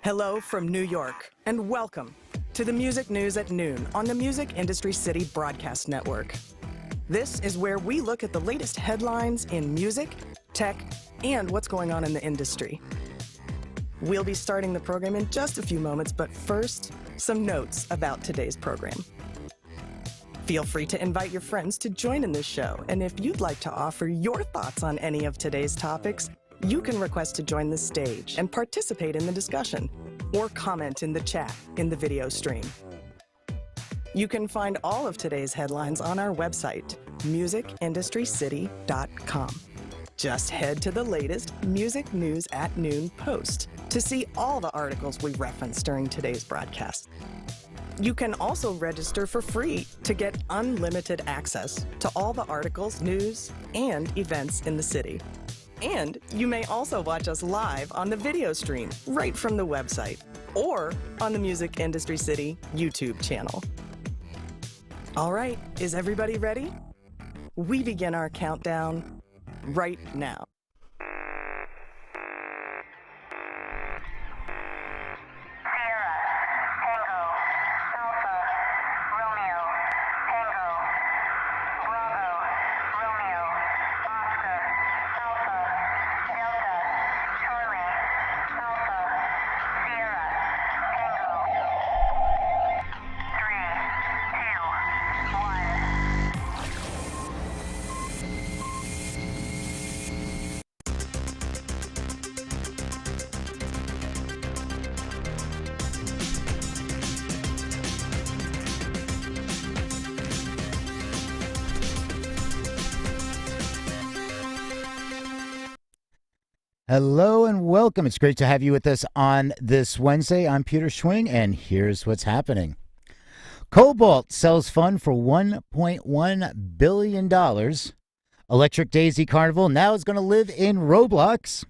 Hello from New York, and welcome to the Music News at Noon on the Music Industry City Broadcast Network. This is where we look at the latest headlines in music, tech, and what's going on in the industry. We'll be starting the program in just a few moments, but first, some notes about today's program. Feel free to invite your friends to join in this show, and if you'd like to offer your thoughts on any of today's topics, you can request to join the stage and participate in the discussion, or comment in the chat in the video stream. You can find all of today's headlines on our website, musicindustrycity.com. Just head to the latest Music News at Noon post to see all the articles we referenced during today's broadcast. You can also register for free to get unlimited access to all the articles, news, and events in the city. And you may also watch us live on the video stream right from the website or on the Music Industry City YouTube channel. All right, is everybody ready? We begin our countdown right now. Hello and welcome. It's great to have you with us on this Wednesday. I'm Peter Schwing, and here's what's happening. Kobalt sells fun for $1.1 billion. Electric Daisy Carnival now is going to live in Roblox.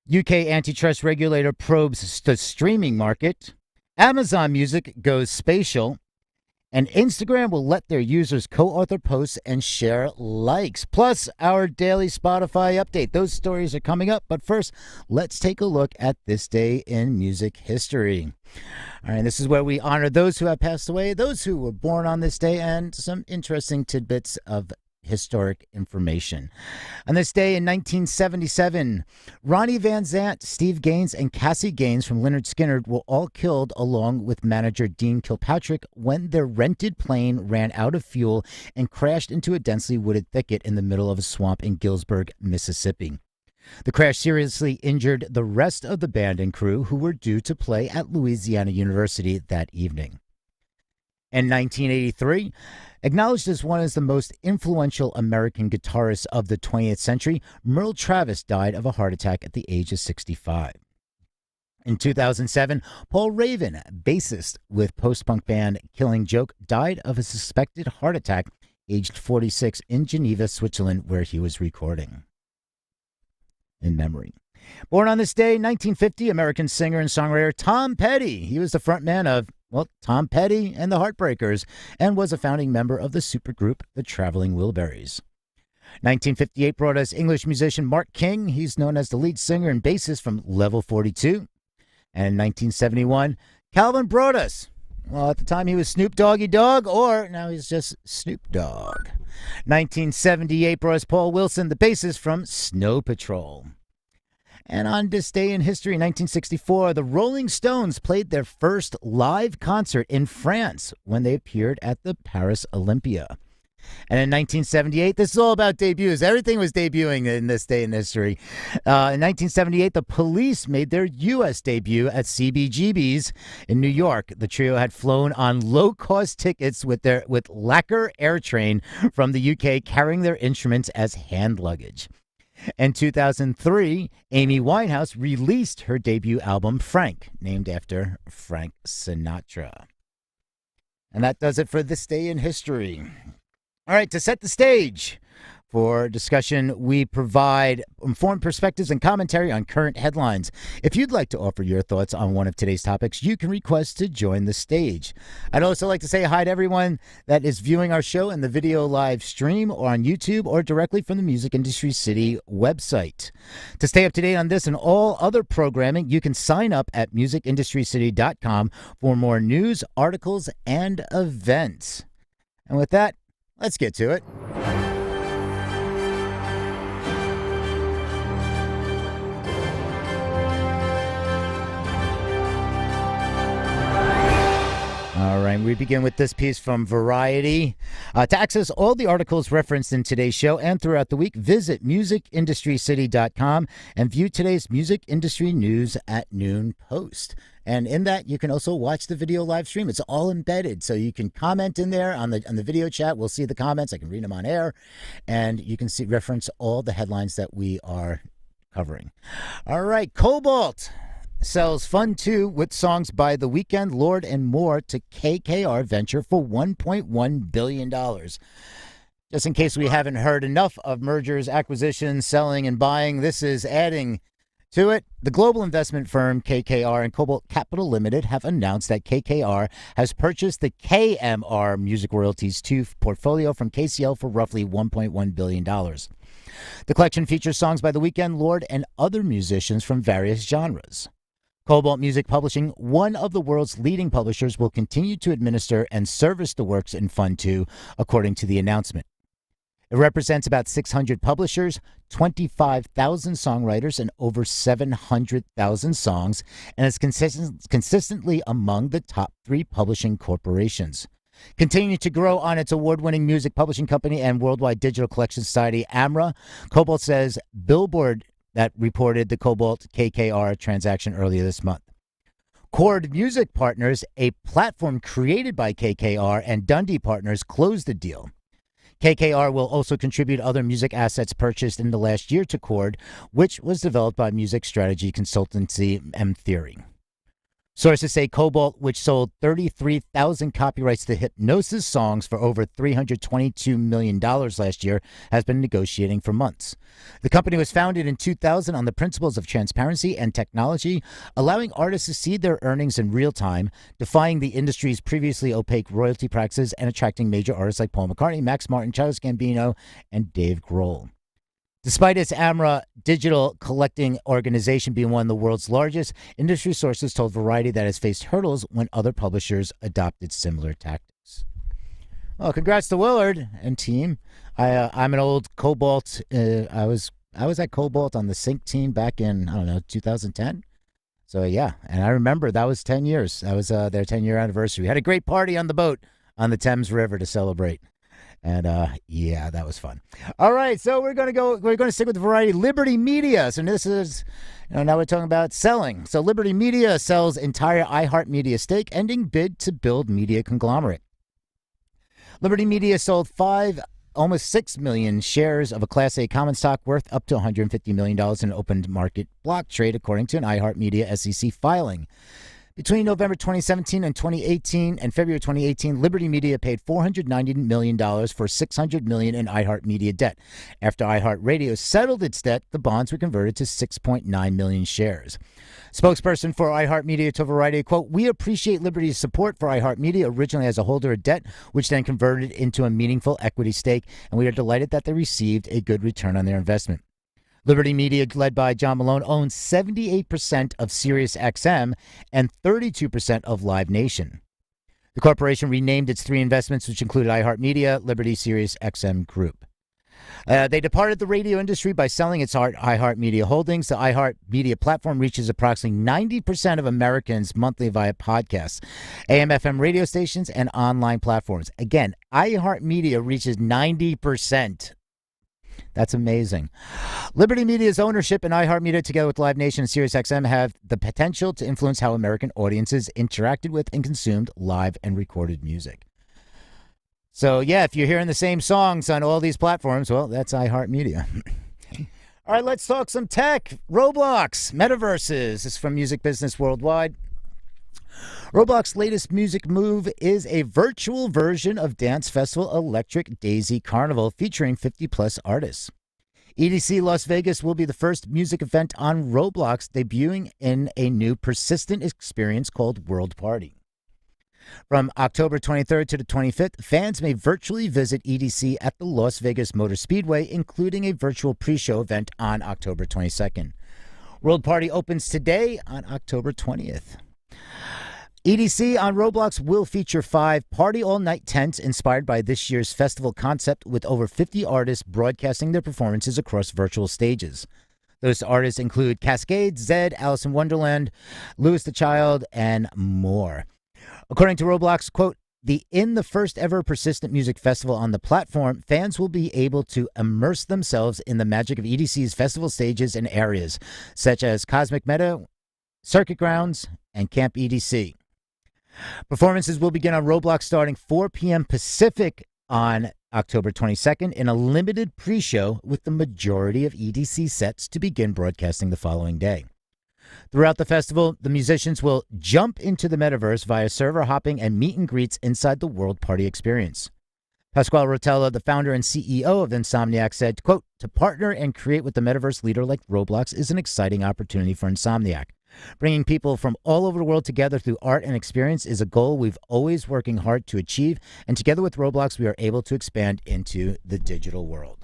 UK Antitrust Regulator probes the streaming market. Amazon Music goes spatial. And Instagram will let their users co-author posts and share likes. Plus, our daily Spotify update. Those stories are coming up. But first, let's take a look at this day in music history. All right, this is where we honor those who have passed away, those who were born on this day, and some interesting tidbits of historic information. On this day in 1977, Ronnie Van Zant, Steve Gaines, and Cassie Gaines from Lynyrd Skynyrd were all killed along with manager Dean Kilpatrick when their rented plane ran out of fuel and crashed into a densely wooded thicket in the middle of a swamp in Gillsburg, Mississippi. The crash seriously injured the rest of the band and crew who were due to play at Louisiana University that evening. In 1983, acknowledged as one of the most influential American guitarists of the 20th century, Merle Travis died of a heart attack at the age of 65. In 2007, Paul Raven, bassist with post-punk band Killing Joke, died of a suspected heart attack, aged 46, in Geneva, Switzerland, where he was recording. In memory. Born on this day, 1950, American singer and songwriter Tom Petty. He was the frontman of Tom Petty and the Heartbreakers, and was a founding member of the supergroup The Traveling Wilburys. 1958 brought us English musician Mark King. He's known as the lead singer and bassist from Level 42. And in 1971, Calvin brought us, at the time he was Snoop Doggy Dogg, or now he's just Snoop Dogg. 1978 brought us Paul Wilson, the bassist from Snow Patrol. And on this day in history, 1964, the Rolling Stones played their first live concert in France when they appeared at the Paris Olympia. And in 1978, this is all about debuts. Everything was debuting in this day in history. In 1978, the Police made their U.S. debut at CBGB's in New York. The trio had flown on low-cost tickets with lacquer airtrain from the U.K., carrying their instruments as hand luggage. In 2003, Amy Winehouse released her debut album, Frank, named after Frank Sinatra. And that does it for this day in history. All right, to set the stage For discussion, we provide informed perspectives and commentary on current headlines. If you'd like to offer your thoughts on one of today's topics, you can request to join the stage. I'd also like to say hi to everyone that is viewing our show in the video live stream or on YouTube or directly from the Music Industry City website. To stay up to date on this and all other programming, you can sign up at musicindustrycity.com for more news, articles, and events. And with that, let's get to it. All right, we begin with this piece from Variety. To access all the articles referenced in today's show and throughout the week, visit musicindustrycity.com and view today's music industry news at noon post. And in that, you can also watch the video live stream. It's all embedded, so you can comment in there on the video chat. We'll see the comments. I can read them on air, and you can reference all the headlines that we are covering. All right, Kobalt Sells Fun Too with songs by The Weeknd, Lorde, and more to KKR venture for $1.1 billion. Just in case we haven't heard enough of mergers, acquisitions, selling, and buying, this is adding to it. The global investment firm KKR and Kobalt Capital Limited have announced that KKR has purchased the KMR Music Royalties 2 portfolio from KCL for roughly $1.1 billion. The collection features songs by The Weeknd, Lorde, and other musicians from various genres. Kobalt Music Publishing, one of the world's leading publishers, will continue to administer and service the works in Fun Too, according to the announcement. It represents about 600 publishers, 25,000 songwriters, and over 700,000 songs, and is consistently among the top 3 publishing corporations. Continuing to grow on its award-winning music publishing company and worldwide digital collection society, AMRA, Kobalt says Billboard that reported the Kobalt KKR transaction earlier this month. Chord Music Partners, a platform created by KKR and Dundee Partners, closed the deal. KKR will also contribute other music assets purchased in the last year to Chord, which was developed by music strategy consultancy M Theory. Sources say Kobalt, which sold 33,000 copyrights to Hypnosis songs for over $322 million last year, has been negotiating for months. The company was founded in 2000 on the principles of transparency and technology, allowing artists to see their earnings in real time, defying the industry's previously opaque royalty practices, and attracting major artists like Paul McCartney, Max Martin, Childish Gambino, and Dave Grohl. Despite its AMRA digital collecting organization being one of the world's largest, industry sources told Variety that it has faced hurdles when other publishers adopted similar tactics. Well, congrats to Willard and team. I'm an old Kobalt. I was at Kobalt on the Sync team back in 2010. So yeah, and I remember that was 10 years. That was their 10-year anniversary. We had a great party on the boat on the Thames River to celebrate. And yeah, that was fun. All right, so we're going to stick with the Variety. Liberty Media. So this is, now we're talking about selling. So Liberty Media sells entire iHeartMedia stake, ending bid to build media conglomerate. Liberty Media sold almost 6 million shares of a Class A common stock worth up to $150 million in an open market block trade, according to an iHeartMedia SEC filing. Between November 2017 and 2018 and February 2018, Liberty Media paid $490 million for $600 million in iHeartMedia debt. After iHeartRadio settled its debt, the bonds were converted to 6.9 million shares. Spokesperson for iHeartMedia told Variety, quote, "We appreciate Liberty's support for iHeartMedia, originally as a holder of debt, which then converted into a meaningful equity stake, and we are delighted that they received a good return on their investment." Liberty Media, led by John Malone, owns 78% of SiriusXM and 32% of Live Nation. The corporation renamed its 3 investments, which included iHeartMedia, Liberty, SiriusXM Group. They departed the radio industry by selling its iHeartMedia holdings. The iHeartMedia platform reaches approximately 90% of Americans monthly via podcasts, AM/FM radio stations, and online platforms. Again, iHeartMedia reaches 90%. That's amazing. Liberty Media's ownership in iHeartMedia, together with Live Nation and SiriusXM, have the potential to influence how American audiences interacted with and consumed live and recorded music. So, yeah, if you're hearing the same songs on all these platforms, well, that's iHeartMedia. All right, let's talk some tech. Roblox Metaverses. This is from Music Business Worldwide. Roblox's latest music move is a virtual version of dance festival Electric Daisy Carnival featuring 50-plus artists. EDC Las Vegas will be the first music event on Roblox, debuting in a new persistent experience called World Party. From October 23rd to the 25th, fans may virtually visit EDC at the Las Vegas Motor Speedway, including a virtual pre-show event on October 22nd. World Party opens today on October 20th. EDC on Roblox will feature 5 party all-night tents inspired by this year's festival concept, with over 50 artists broadcasting their performances across virtual stages. Those artists include Cascade, Zed, Alice in Wonderland, Louis the Child, and more. According to Roblox, quote, in the first ever persistent music festival on the platform, fans will be able to immerse themselves in the magic of EDC's festival stages and areas, such as Cosmic Meadow, Circuit Grounds, and Camp EDC. Performances will begin on Roblox starting 4 p.m. Pacific on October 22nd in a limited pre-show, with the majority of EDC sets to begin broadcasting the following day. Throughout the festival, the musicians will jump into the metaverse via server hopping and meet and greets inside the World Party experience. Pasquale Rotella, the founder and CEO of Insomniac, said, quote, to partner and create with the metaverse leader like Roblox is an exciting opportunity for Insomniac. Bringing people from all over the world together through art and experience is a goal we've always working hard to achieve, and together with Roblox, we are able to expand into the digital world.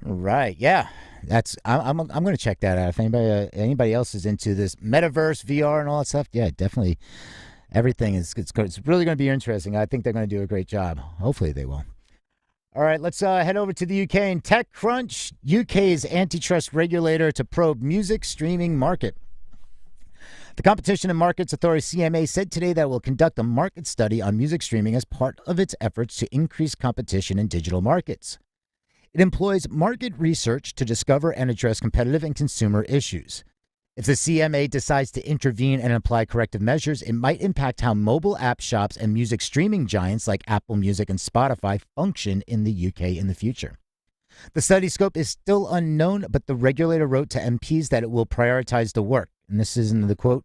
Right, yeah, I'm going to check that out. If anybody else is into this metaverse, VR, and all that stuff, yeah, definitely. Everything it's really going to be interesting. I think they're going to do a great job. Hopefully, they will. All right, let's head over to the UK and TechCrunch, UK's antitrust regulator to probe music streaming market. The Competition and Markets Authority, CMA, said today that it will conduct a market study on music streaming as part of its efforts to increase competition in digital markets. It employs market research to discover and address competitive and consumer issues. If the CMA decides to intervene and apply corrective measures, it might impact how mobile app shops and music streaming giants like Apple Music and Spotify function in the UK in the future. The study scope is still unknown, but the regulator wrote to MPs that it will prioritize the work. And this is in the quote.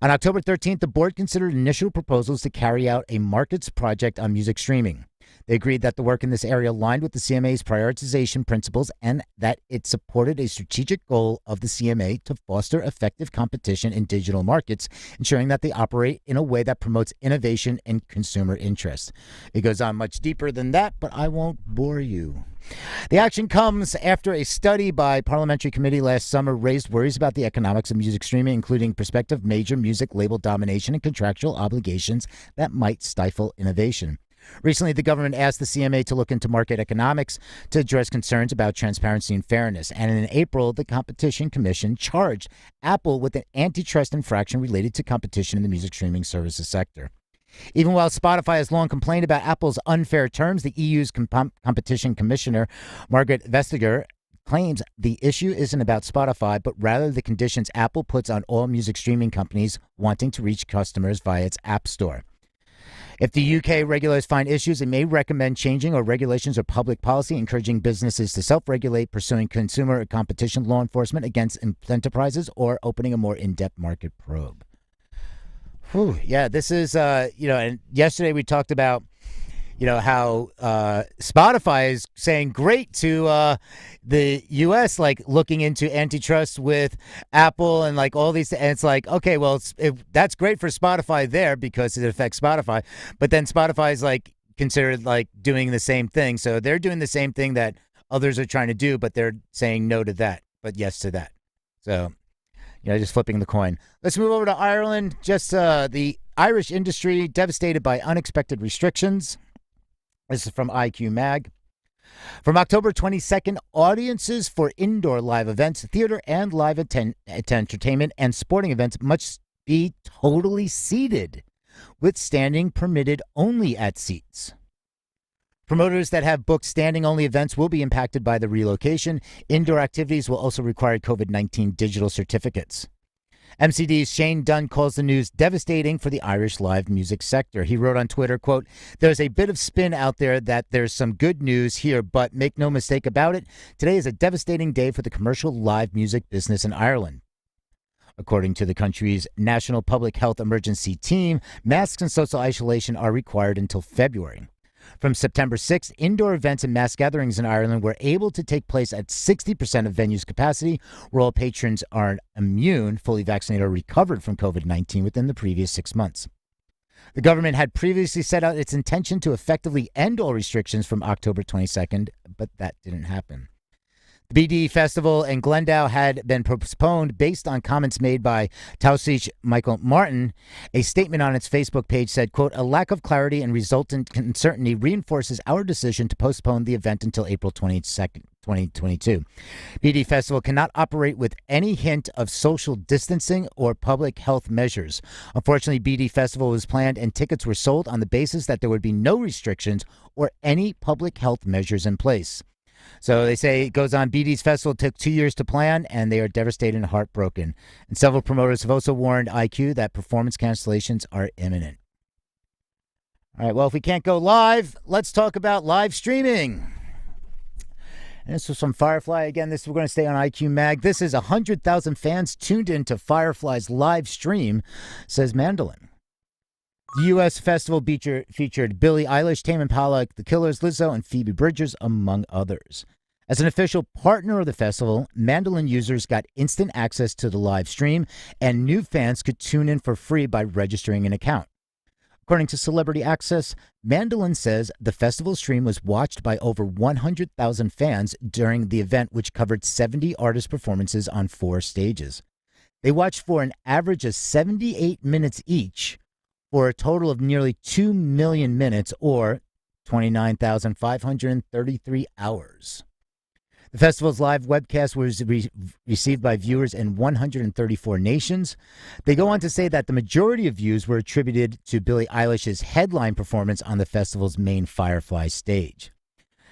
On October 13th, the board considered initial proposals to carry out a markets project on music streaming. They agreed that the work in this area aligned with the CMA's prioritization principles and that it supported a strategic goal of the CMA to foster effective competition in digital markets, ensuring that they operate in a way that promotes innovation and consumer interest. It goes on much deeper than that, but I won't bore you. The action comes after a study by Parliamentary Committee last summer raised worries about the economics of music streaming, including prospective major music label domination and contractual obligations that might stifle innovation. Recently, the government asked the CMA to look into market economics to address concerns about transparency and fairness. And in April, the Competition Commission charged Apple with an antitrust infraction related to competition in the music streaming services sector. Even while Spotify has long complained about Apple's unfair terms, the EU's competition commissioner, Margaret Vestager, claims the issue isn't about Spotify, but rather the conditions Apple puts on all music streaming companies wanting to reach customers via its App Store. If the UK regulators find issues, it may recommend changing or regulations or public policy, encouraging businesses to self-regulate, pursuing consumer or competition law enforcement against enterprises, or opening a more in-depth market probe. Whew, yeah, this is, and yesterday we talked about, how Spotify is saying great to the U.S., like looking into antitrust with Apple and like all these. And it's like, okay, well, that's great for Spotify there because it affects Spotify. But then Spotify is like considered like doing the same thing. So they're doing the same thing that others are trying to do, but they're saying no to that, but yes to that. So, just flipping the coin. Let's move over to Ireland. Just the Irish industry devastated by unexpected restrictions. This is from IQ Mag. From October 22nd, audiences for indoor live events, theater and live entertainment and sporting events must be totally seated, with standing permitted only at seats. Promoters that have booked standing-only events will be impacted by the relocation. Indoor activities will also require COVID-19 digital certificates. MCD's Shane Dunn calls the news devastating for the Irish live music sector. He wrote on Twitter, quote, "There's a bit of spin out there that there's some good news here, but make no mistake about it, today is a devastating day for the commercial live music business in Ireland. According to the country's National Public Health Emergency Team, masks and social isolation are required until February. From September 6th, indoor events and mass gatherings in Ireland were able to take place at 60% of venues' capacity, where all patrons are immune, fully vaccinated, or recovered from COVID-19 within the previous 6 months. The government had previously set out its intention to effectively end all restrictions from October 22nd, but that didn't happen. The BD Festival in Glendale had been postponed based on comments made by Taoiseach Michael Martin. A statement on its Facebook page said, quote, "A lack of clarity and resultant uncertainty reinforces our decision to postpone the event until April 22nd, 2022. BD Festival cannot operate with any hint of social distancing or public health measures. Unfortunately, BD Festival was planned and tickets were sold on the basis that there would be no restrictions or any public health measures in place." So they say it goes on. BD's festival took 2 years to plan, and they are devastated and heartbroken. And several promoters have also warned IQ that performance cancellations are imminent. All right, well, if we can't go live, let's talk about live streaming. And this was from Firefly. Again, we're going to stay on IQ Mag. This is 100,000 fans tuned into Firefly's live stream, says Mandolin. The U.S. festival featured Billie Eilish, Tame Impala, The Killers, Lizzo, and Phoebe Bridgers, among others. As an official partner of the festival, Mandolin users got instant access to the live stream, and new fans could tune in for free by registering an account. According to Celebrity Access, Mandolin says the festival stream was watched by over 100,000 fans during the event, which covered 70 artist performances on 4 stages. They watched for an average of 78 minutes each, for a total of nearly 2 million minutes, or 29,533 hours. The festival's live webcast was received by viewers in 134 nations. They go on to say that the majority of views were attributed to Billie Eilish's headline performance on the festival's main Firefly stage.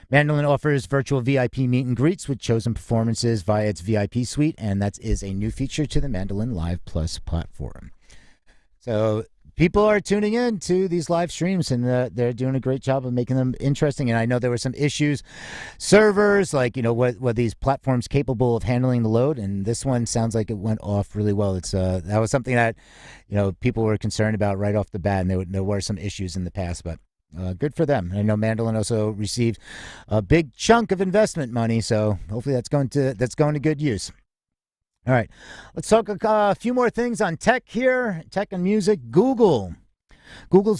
Mandolin offers virtual VIP meet and greets with chosen performances via its VIP suite, and that is a new feature to the Mandolin Live Plus platform. So people are tuning in to these live streams, and they're doing a great job of making them interesting. And I know there were some issues, servers, like, what these platforms capable of handling the load. And this one sounds like it went off really well. It's that was something that, people were concerned about right off the bat, and there were some issues in the past, but good for them. I know Mandolin also received a big chunk of investment money, so hopefully that's going to good use. All right, let's talk a few more things on tech here, tech and music. Google's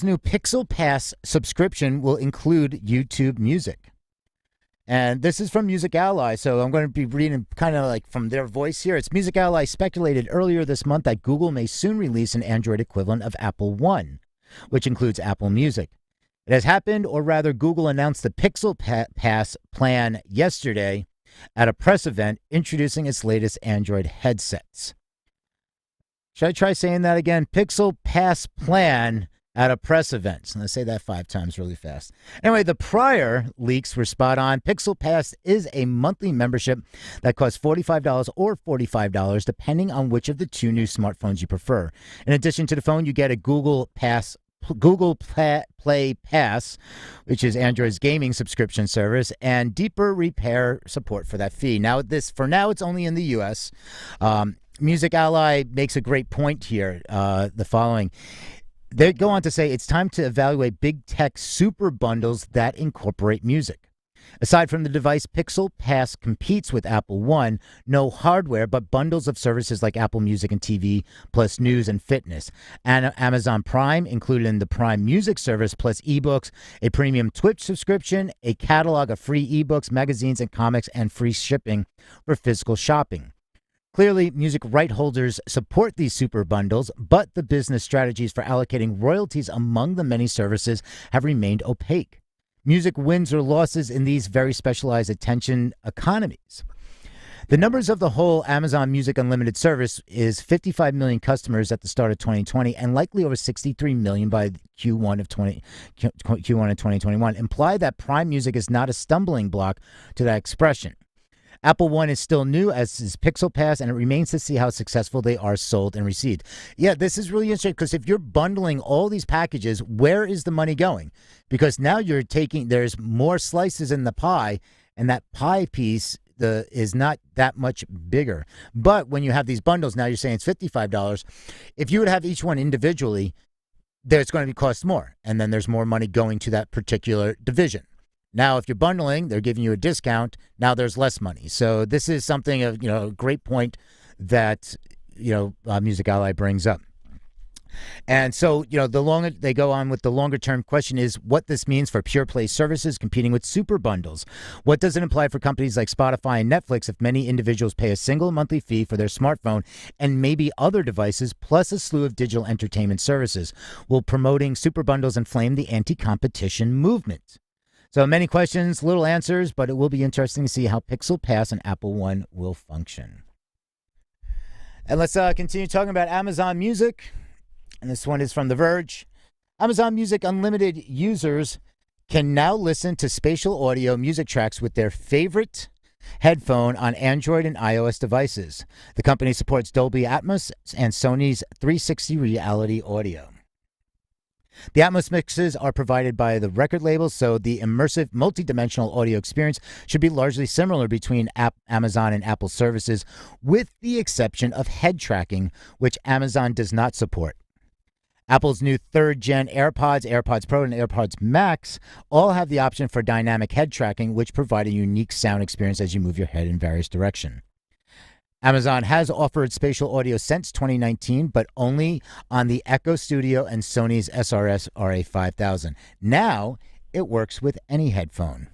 new Pixel Pass subscription will include YouTube Music. And this is from Music Ally, so I'm going to be reading kind of like from their voice here. It's Music Ally speculated earlier this month that Google may soon release an Android equivalent of Apple One, which includes Apple Music. It has happened, or rather, Google announced the Pixel Pass plan yesterday at a press event introducing its latest Android headsets. Should I try saying that again? Pixel Pass plan at a press event. So let's say that 5 times really fast. Anyway, the prior leaks were spot on. Pixel Pass is a monthly membership that costs $45 or $45, depending on which of the 2 new smartphones you prefer. In addition to the phone, you get a Google Play Pass, which is Android's gaming subscription service, and deeper repair support for that fee. Now, for now, it's only in the U.S. Music Ally makes a great point here. The following. They go on to say it's time to evaluate big tech super bundles that incorporate music. Aside from the device, Pixel Pass competes with Apple One, no hardware, but bundles of services like Apple Music and TV, plus news and fitness. And Amazon Prime, included in the Prime Music service, plus ebooks, a premium Twitch subscription, a catalog of free ebooks, magazines, and comics, and free shipping for physical shopping. Clearly, music right holders support these super bundles, but the business strategies for allocating royalties among the many services have remained opaque. Music wins or losses in these very specialized attention economies. The numbers of the whole Amazon Music Unlimited service is 55 million customers at the start of 2020 and likely over 63 million by Q1 of 2021 imply that Prime Music is not a stumbling block to that expression. Apple One is still new, as is Pixel Pass, and it remains to see how successful they are sold and received. Yeah, this is really interesting because if you're bundling all these packages, where is the money going? Because now there's more slices in the pie, and that pie piece, not that much bigger. But when you have these bundles, now you're saying it's $55. If you would have each one individually, there's going to cost more, and then there's more money going to that particular division. Now, if you're bundling, they're giving you a discount. Now there's less money. So this is something of, a great point that, Music Ally brings up. And so, the longer they go on with the longer term question is what this means for pure play services competing with super bundles. What does it imply for companies like Spotify and Netflix if many individuals pay a single monthly fee for their smartphone and maybe other devices plus a slew of digital entertainment services? Will promoting super bundles inflame the anti-competition movement? So many questions, little answers, but it will be interesting to see how Pixel Pass and Apple One will function. And let's continue talking about Amazon Music. And this one is from The Verge. Amazon Music Unlimited users can now listen to spatial audio music tracks with their favorite headphone on Android and iOS devices. The company supports Dolby Atmos and Sony's 360 reality audio. The Atmos mixes are provided by the record label, so the immersive multidimensional audio experience should be largely similar between Amazon and Apple services, with the exception of head tracking, which Amazon does not support. Apple's new third-gen AirPods, AirPods Pro, and AirPods Max all have the option for dynamic head tracking, which provide a unique sound experience as you move your head in various directions. Amazon has offered spatial audio since 2019, but only on the Echo Studio and Sony's SRS RA5000. Now, it works with any headphone.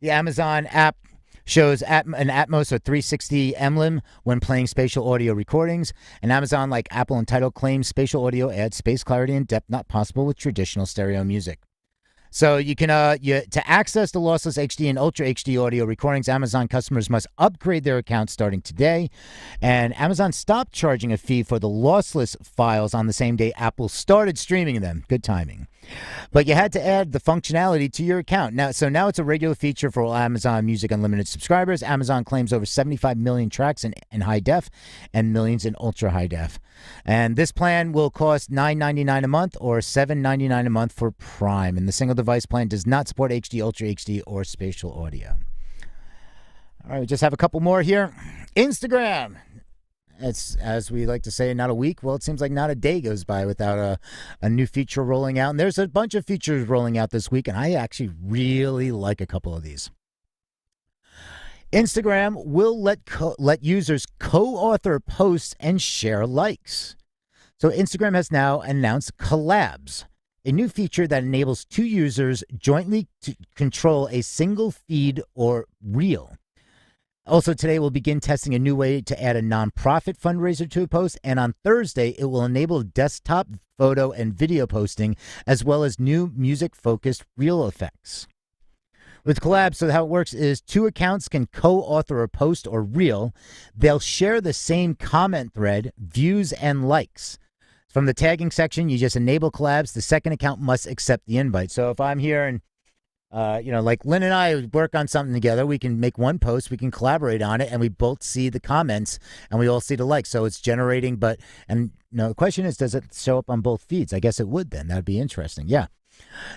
The Amazon app shows an Atmos or 360 emblem when playing spatial audio recordings. And Amazon, like Apple and Tidal, claims spatial audio adds space clarity and depth not possible with traditional stereo music. So you can to access the lossless HD and Ultra HD audio recordings, Amazon customers must upgrade their accounts starting today. And Amazon stopped charging a fee for the lossless files on the same day Apple started streaming them. Good timing. But you had to add the functionality to your account. Now it's a regular feature for all Amazon Music Unlimited subscribers. Amazon claims over 75 million tracks in high def and millions in ultra high def. And this plan will cost $9.99 a month or $7.99 a month for Prime. And the single device plan does not support HD, Ultra HD, or spatial audio. All right, we just have a couple more here. Instagram. It's, as we like to say, not a week. Well, it seems like not a day goes by without a new feature rolling out. And there's a bunch of features rolling out this week, and I actually really like a couple of these. Instagram will let users co-author posts and share likes. So Instagram has now announced collabs, a new feature that enables two users jointly to control a single feed or reel. Also today, we'll begin testing a new way to add a nonprofit fundraiser to a post, and on Thursday, it will enable desktop photo and video posting, as well as new music-focused reel effects. With collabs, so how it works is two accounts can co-author a post or reel. They'll share the same comment thread, views, and likes. From the tagging section, you just enable collabs. The second account must accept the invite. So if I'm here and like Lynn and I work on something together, we can make one post, we can collaborate on it, and we both see the comments and we all see the likes. So it's generating, the question is, does it show up on both feeds? I guess it would then. That'd be interesting. Yeah.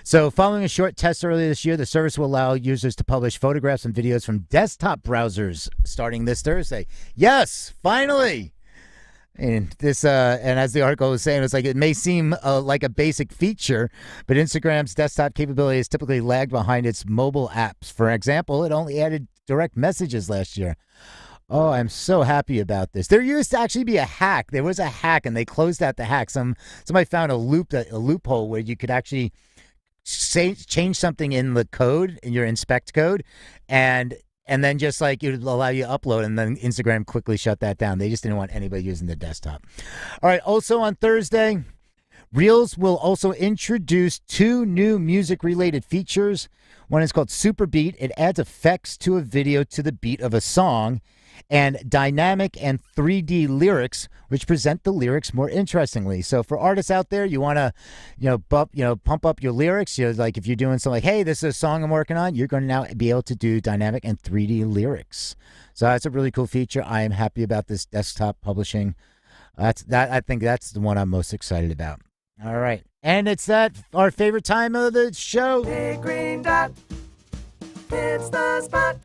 So following a short test earlier this year, the service will allow users to publish photographs and videos from desktop browsers starting this Thursday. Yes, finally. And this, and as the article was saying, it's like it may seem like a basic feature, but Instagram's desktop capability is typically lagged behind its mobile apps. For example, it only added direct messages last year. Oh, I'm so happy about this. There used to actually be a hack. There was a hack, and they closed out the hack. Somebody found a loophole where you could actually change something in the code, in your inspect code, and then just like it would allow you to upload, and then Instagram quickly shut that down. They just didn't want anybody using the desktop. All right, also on Thursday, Reels will also introduce two new music-related features. One is called Super Beat. It adds effects to a video to the beat of a song, and dynamic and 3D lyrics, which present the lyrics more interestingly. So for artists out there, you want to, pump up your lyrics. Like if you're doing something like, hey, this is a song I'm working on, you're going to now be able to do dynamic and 3D lyrics. So that's a really cool feature. I am happy about this desktop publishing. I think that's the one I'm most excited about. All right. And it's our favorite time of the show. Big green dot, it's the spot.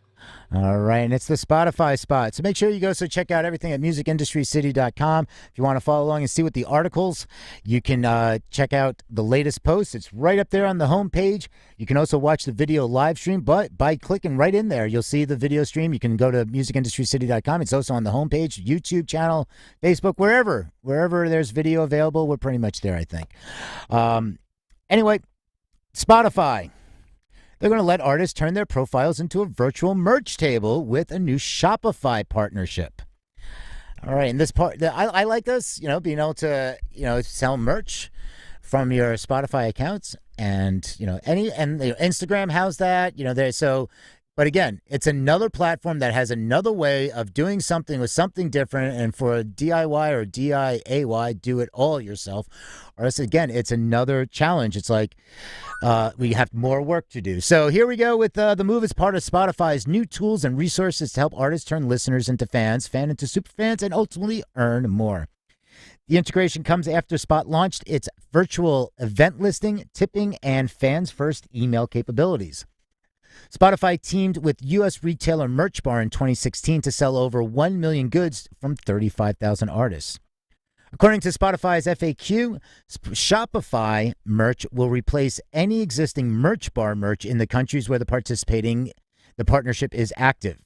All right, and it's the Spotify spot. So make sure you go check out everything at musicindustrycity.com. If you want to follow along and see what the articles, you can check out the latest posts. It's right up there on the homepage. You can also watch the video live stream, but by clicking right in there, you'll see the video stream. You can go to musicindustrycity.com. It's also on the homepage, YouTube channel, Facebook, wherever there's video available. We're pretty much there, I think. Anyway, Spotify. They're going to let artists turn their profiles into a virtual merch table with a new Shopify partnership. All right, and this part, I like this, being able to, sell merch from your Spotify accounts, and Instagram has that, but again, it's another platform that has another way of doing something with something different, and for a DIY or DIAY, do it all yourself, or else again, it's another challenge. It's like we have more work to do. So here we go with the move as part of Spotify's new tools and resources to help artists turn listeners into fans, fan into superfans, and ultimately earn more. The integration comes after Spot launched its virtual event listing, tipping, and fans first email capabilities. Spotify teamed with U.S. retailer Merch Bar in 2016 to sell over 1 million goods from 35,000 artists. According to Spotify's FAQ, Shopify merch will replace any existing Merch Bar merch in the countries where the partnership is active.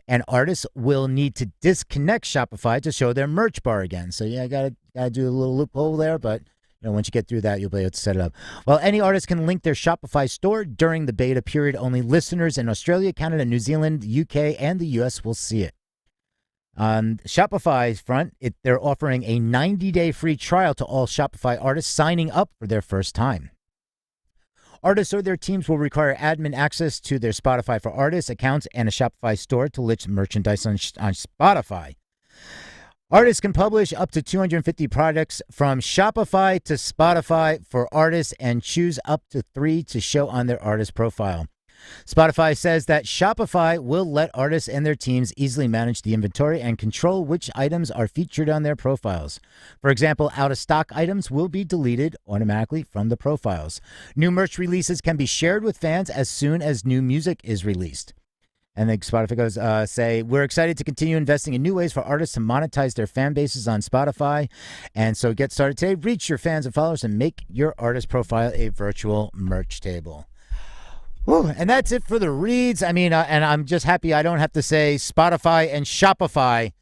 And artists will need to disconnect Shopify to show their Merch Bar again. So yeah, I gotta do a little loophole there, but once you get through that, you'll be able to set it up. While any artist can link their Shopify store during the beta period, only listeners in Australia, Canada, New Zealand, the UK, and the US will see it. On Shopify's front, they're offering a 90-day free trial to all Shopify artists signing up for their first time. Artists or their teams will require admin access to their Spotify for Artists accounts and a Shopify store to list merchandise on Spotify. Artists can publish up to 250 products from Shopify to Spotify for Artists and choose up to 3 to show on their artist profile. Spotify says that Shopify will let artists and their teams easily manage the inventory and control which items are featured on their profiles. For example, out-of-stock items will be deleted automatically from the profiles. New merch releases can be shared with fans as soon as new music is released. And then Spotify goes, we're excited to continue investing in new ways for artists to monetize their fan bases on Spotify. And so get started today. Reach your fans and followers and make your artist profile a virtual merch table. Whew, and that's it for the reads. I mean, and I'm just happy I don't have to say Spotify and Shopify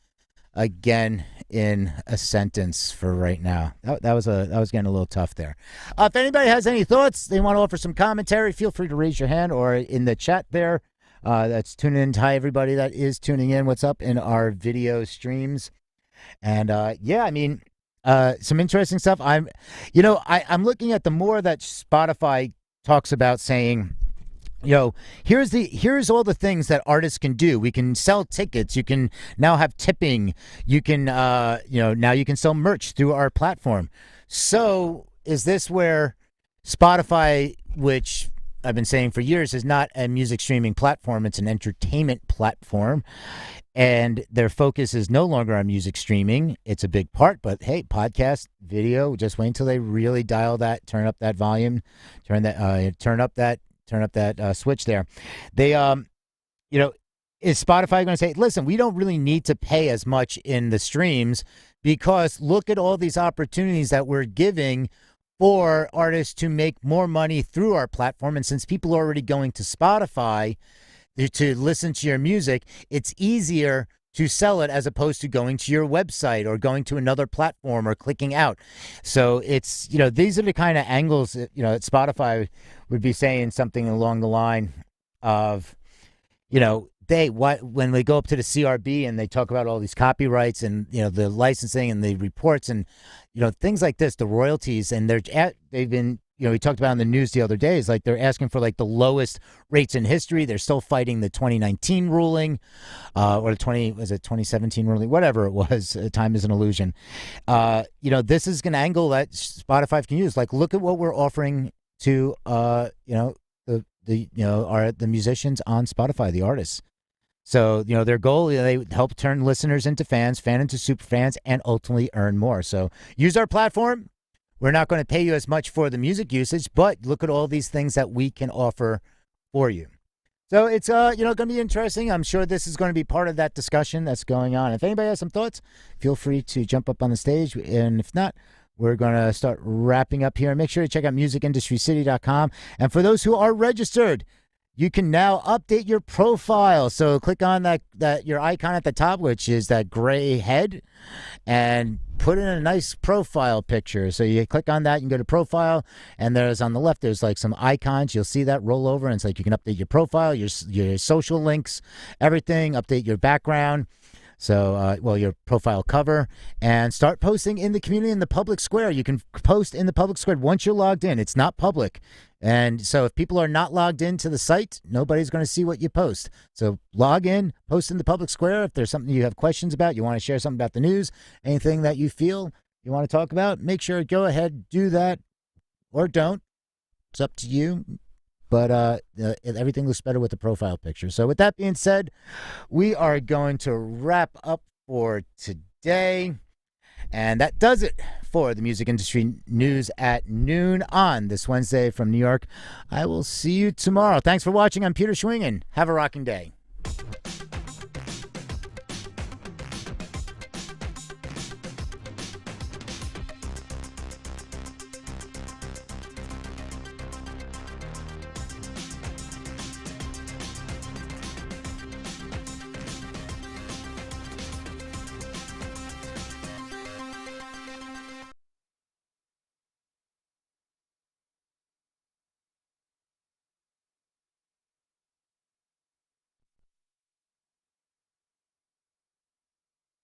again in a sentence for right now. That was getting a little tough there. If anybody has any thoughts, they want to offer some commentary, feel free to raise your hand or in the chat there. That's tuning in. Hi, everybody that is tuning in. What's up in our video streams? And some interesting stuff. I'm looking at the more that Spotify talks about saying, here's all the things that artists can do. We can sell tickets. You can now have tipping. You can, now you can sell merch through our platform. So is this where Spotify, which I've been saying for years, is not a music streaming platform. It's an entertainment platform. And their focus is no longer on music streaming. It's a big part, but hey, podcast, video, just wait until they really dial that, turn up that volume, turn up that switch there. They, is Spotify going to say, listen, we don't really need to pay as much in the streams because look at all these opportunities that we're giving for artists to make more money through our platform. And since people are already going to Spotify to listen to your music, it's easier to sell it as opposed to going to your website or going to another platform or clicking out. So it's, these are the kind of angles that, that Spotify would be saying something along the line of, when they go up to the CRB and they talk about all these copyrights and, the licensing and the reports and, things like this, the royalties, and they've been, we talked about in the news the other day, is like they're asking for like the lowest rates in history. They're still fighting the 2019 ruling, or the 2017 ruling, whatever it was. Time is an illusion. This is an angle that Spotify can use. Like, look at what we're offering to, the musicians on Spotify, the artists. So, their goal, they help turn listeners into fans, fan into super fans, and ultimately earn more. So use our platform. We're not going to pay you as much for the music usage, but look at all these things that we can offer for you. So it's going to be interesting. I'm sure this is going to be part of that discussion that's going on. If anybody has some thoughts, feel free to jump up on the stage. And if not, we're going to start wrapping up here. Make sure to check out musicindustrycity.com. And for those who are registered, you can now update your profile. So click on that your icon at the top, which is that gray head, and put in a nice profile picture. So you click on that, you can go to profile, and there's on the left, there's like some icons. You'll see that roll over, and it's like you can update your profile, your social links, everything, update your background. So, your profile cover, and start posting in the community in the public square. You can post in the public square once you're logged in. It's not public. And so if people are not logged into the site, nobody's going to see what you post. So log in, post in the public square. If there's something you have questions about, you want to share something about the news, anything that you feel you want to talk about, make sure to go ahead, do that, or don't. It's up to you. But everything looks better with the profile picture. So with that being said, we are going to wrap up for today. And that does it for the music industry news at noon on this Wednesday from New York. I will see you tomorrow. Thanks for watching. I'm Peter Schwingen. Have a rocking day.